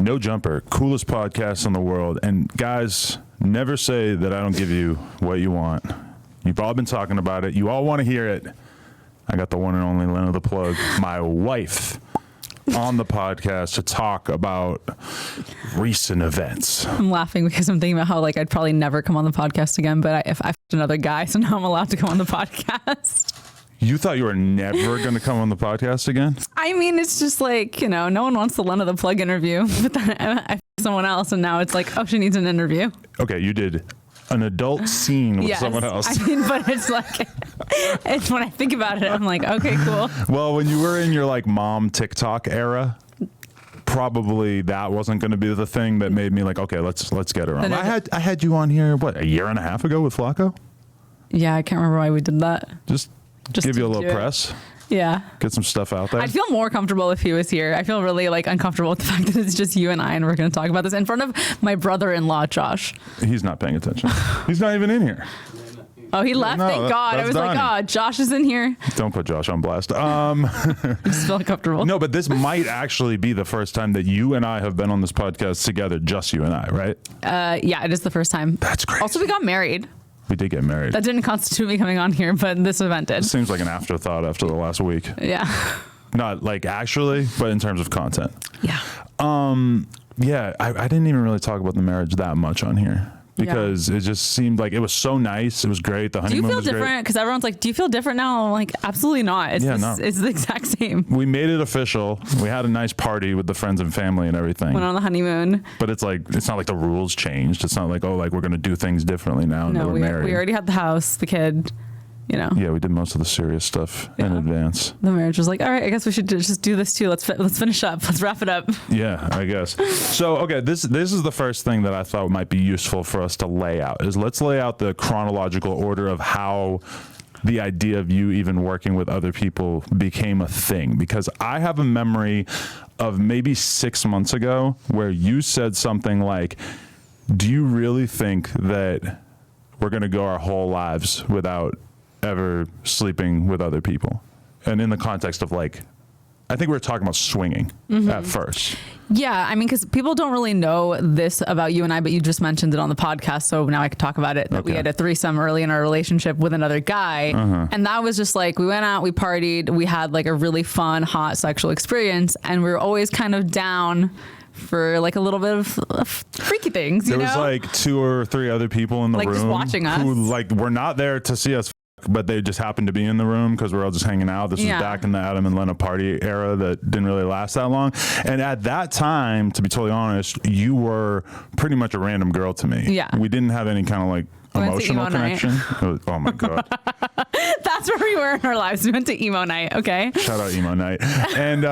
No Jumper, coolest podcast in the world. And guys, never say that I don't give you what you want. You've all been talking about it. You all want to hear it. I got the one and only Lena the Plug, my wife, on the podcast to talk about recent events. I'm laughing because I'm thinking about how like I'd probably never come on the podcast again, but if I f***ed another guy, so now I'm allowed to come on the podcast. You thought you were never going to come on the podcast again? I mean, it's just like, you know, no one wants the Lena the Plug interview, but then I f***ed someone else and now it's like, oh, she needs an interview. Okay, you did an adult scene with someone else. I mean, but it's like, it's when I think about it, I'm like, okay, cool. Well, when you were in your like mom TikTok era, probably that wasn't going to be the thing that made me like, okay, let's get her on. I had you on here, what, a year and a half ago with Flacco? Yeah, I can't remember why we did that. Just give you a little press. Yeah. Get some stuff out there. I'd feel more comfortable if he was here. I feel really like uncomfortable with the fact that it's just you and I and we're going to talk about this in front of my brother-in-law, Josh. He's not paying attention. He's not even in here. Oh, he left. No, thank God. I was Donnie. like, oh, Josh is in here. Don't put Josh on blast. I just feel uncomfortable. No, but this might actually be the first time that you and I have been on this podcast together, just you and I, right? Yeah, it is the first time. That's great. Also, we got married. We did get married. That didn't constitute me coming on here, but this event did. It seems like an afterthought after the last week. Yeah. Not like actually, but in terms of content. Yeah. Yeah, I didn't even really talk about the marriage that much on here because it just seemed like it was so nice. It was great. The honeymoon was great. Do you feel different? Because everyone's like, do you feel different now? I'm like, absolutely not. It's it's the exact same. We made it official. We had a nice party with the friends and family and everything. Went on the honeymoon. But it's like, it's not like the rules changed. It's not like, oh, like we're going to do things differently now. No, we're married. We already had the house, the kid. You know. Yeah, we did most of the serious stuff in advance. The marriage was like, all right, I guess we should just do this too. Let's finish up. Let's wrap it up. Yeah, I guess. So, okay, this is the first thing that I thought might be useful for us to lay out. Is let's lay out the chronological order of how the idea of you even working with other people became a thing. Because I have a memory of maybe 6 months ago where you said something like, do you really think that we're going to go our whole lives without ever sleeping with other people? And in the context of like, I think we were talking about swinging at first. Yeah, I mean, because people don't really know this about you and I, but you just mentioned it on the podcast, so now I can talk about it. That we had a threesome early in our relationship with another guy, and that was just like, we went out, we partied, we had like a really fun, hot sexual experience, and we were always kind of down for like a little bit of freaky things, There was like 2 or 3 other people in the room just watching us, who like were not there to see us, but they just happened to be in the room because we're all just hanging out. This was back in the Adam and Lena party era that didn't really last that long. And at that time, to be totally honest, you were pretty much a random girl to me. Yeah. We didn't have any kind of like emotional connection. Oh my God. That's where we were in our lives. We went to emo night. Okay. Shout out emo night. And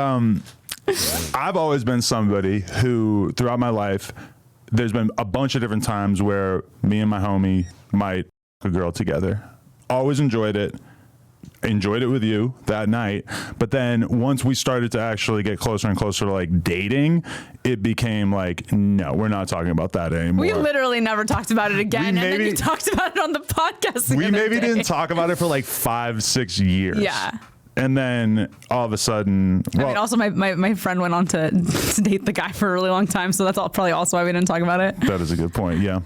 I've always been somebody who throughout my life, there's been a bunch of different times where me and my homie might a girl together. Always enjoyed it with you that night. But then once we started to actually get closer and closer to like dating, it became like, no, we're not talking about that anymore. We literally never talked about it again. And then you talked about it on the podcast. We maybe didn't talk about it for like 5-6 years. Yeah. And then all of a sudden, I mean, also my friend went on to date the guy for a really long time, so that's probably also why we didn't talk about it. That is a good point, yeah.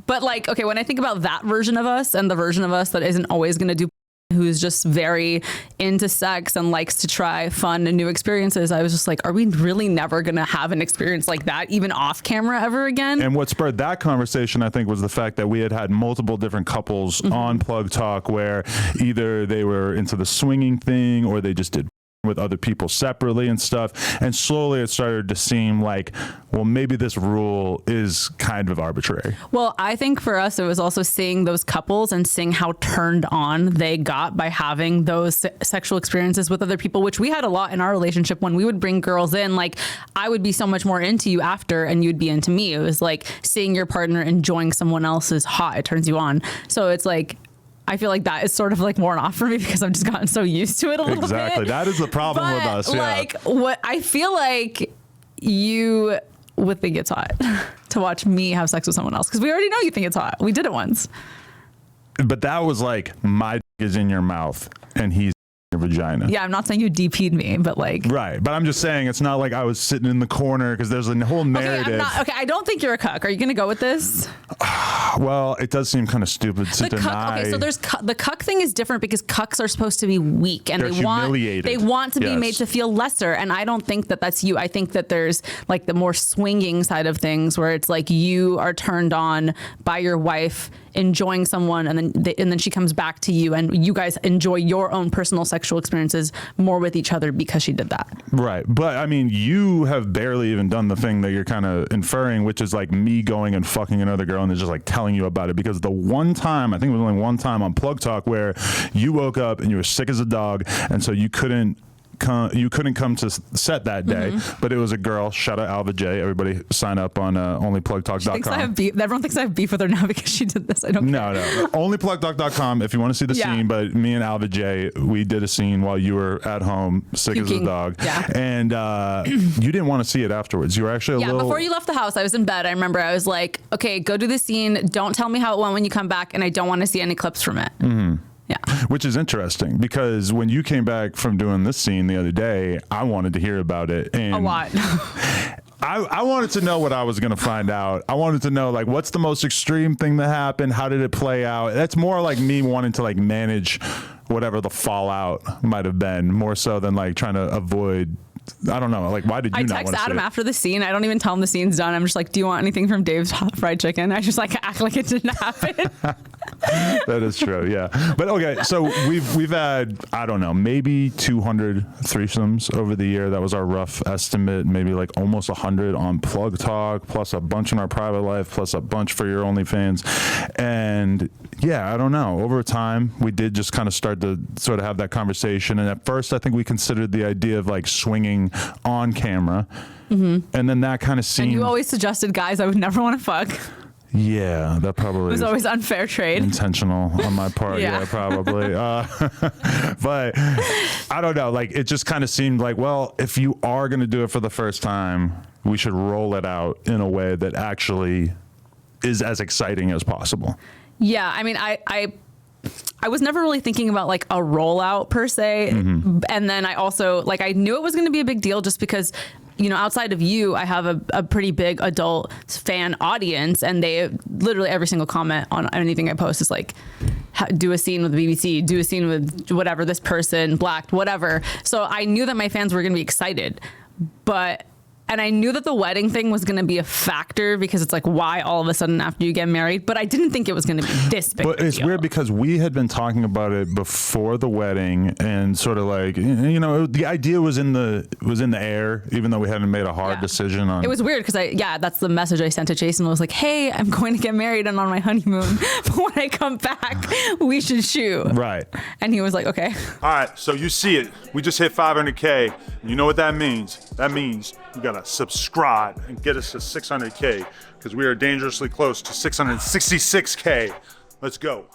But like, okay, when I think about that version of us and the version of us that isn't always going to do, who's just very into sex and likes to try fun and new experiences, I was just like, are we really never going to have an experience like that, even off camera ever again? And what spurred that conversation, I think, was the fact that we had multiple different couples on Plug Talk where either they were into the swinging thing or they just did with other people separately and stuff. And slowly it started to seem like, well, maybe this rule is kind of arbitrary. Well, I think for us, it was also seeing those couples and seeing how turned on they got by having those sexual experiences with other people, which we had a lot in our relationship. When we would bring girls in, like I would be so much more into you after and you'd be into me. It was like seeing your partner enjoying someone else's hot, it turns you on. So it's like, I feel like that is sort of like worn off for me because I've just gotten so used to it a little bit. Exactly. That is the problem with us. Yeah. Like what I feel like you would think it's hot to watch me have sex with someone else because we already know you think it's hot. We did it once. But that was like my dick is in your mouth and he's your vagina. Yeah, I'm not saying you DP'd me, but like. Right, but I'm just saying it's not like I was sitting in the corner because there's a whole narrative. Okay, I don't think you're a cuck. Are you gonna go with this? Well, it does seem kind of stupid to deny. Okay, so there's the cuck thing is different because cucks are supposed to be weak and They're they want to be Yes. made to feel lesser, and I don't think that that's you. I think that there's like the more swinging side of things where it's like you are turned on by your wife enjoying someone, and then she comes back to you, and you guys enjoy your own personal sexual experiences more with each other because she did that. Right, but I mean, you have barely even done the thing that you're kind of inferring, which is like me going and fucking another girl and then just like telling you about it. Because the one time, I think it was only one time on Plug Talk where you woke up and you were sick as a dog, and so you couldn't come to set that day, but it was a girl. Shout out Alva J. Everybody sign up on onlyplugtalk.com. Everyone thinks I have beef with her now because she did this. I don't care. No. Onlyplugtalk.com if you want to see the scene. But me and Alva J, we did a scene while you were at home, sick as a dog. Yeah. And you didn't want to see it afterwards. You were actually before you left the house, I was in bed. I remember I was like, okay, go do the scene. Don't tell me how it went when you come back. And I don't want to see any clips from it. Mm-hmm. Yeah. Which is interesting because when you came back from doing this scene the other day, I wanted to hear about it. And a lot. I wanted to know what I was going to find out. I wanted to know, like, what's the most extreme thing that happened? How did it play out? That's more like me wanting to, like, manage whatever the fallout might have been, more so than, like, trying to avoid. I don't know. Like, why did you not want to see it? I text Adam after the scene. I don't even tell him the scene's done. I'm just like, do you want anything from Dave's Hot Fried Chicken? I just like act like it didn't happen. That is true. Yeah. But okay. So we've had, I don't know, maybe 200 threesomes over the year. That was our rough estimate. Maybe like almost 100 on Plug Talk, plus a bunch in our private life, plus a bunch for your OnlyFans. And yeah, I don't know. Over time, we did just kind of start to sort of have that conversation. And at first, I think we considered the idea of like swinging on camera, and then that kind of seemed. And you always suggested guys I would never want to fuck. Yeah, that probably it was always unfair trade. Intentional on my part. Yeah, probably. But I don't know. Like, it just kind of seemed like, well, if you are going to do it for the first time, we should roll it out in a way that actually is as exciting as possible. Yeah, I mean, I was never really thinking about like a rollout per se. And then I also like, I knew it was going to be a big deal just because, you know, outside of you, I have a pretty big adult fan audience, and they literally every single comment on anything I post is like, do a scene with the BBC, do a scene with whatever, this person, blacked, whatever. So I knew that my fans were going to be excited, and I knew that the wedding thing was going to be a factor because it's like, why all of a sudden after you get married? But I didn't think it was going to be this big. But it's weird because we had been talking about it before the wedding, and sort of like, you know, the idea was in the air, even though we hadn't made a hard decision on. It was weird because that's the message I sent to Jason. Was like, hey, I'm going to get married and on my honeymoon, but when I come back, we should shoot. Right. And he was like, okay. All right, so you see it. We just hit 500K. You know what that means? That means you gotta subscribe and get us to 600K because we are dangerously close to 666K. Let's go.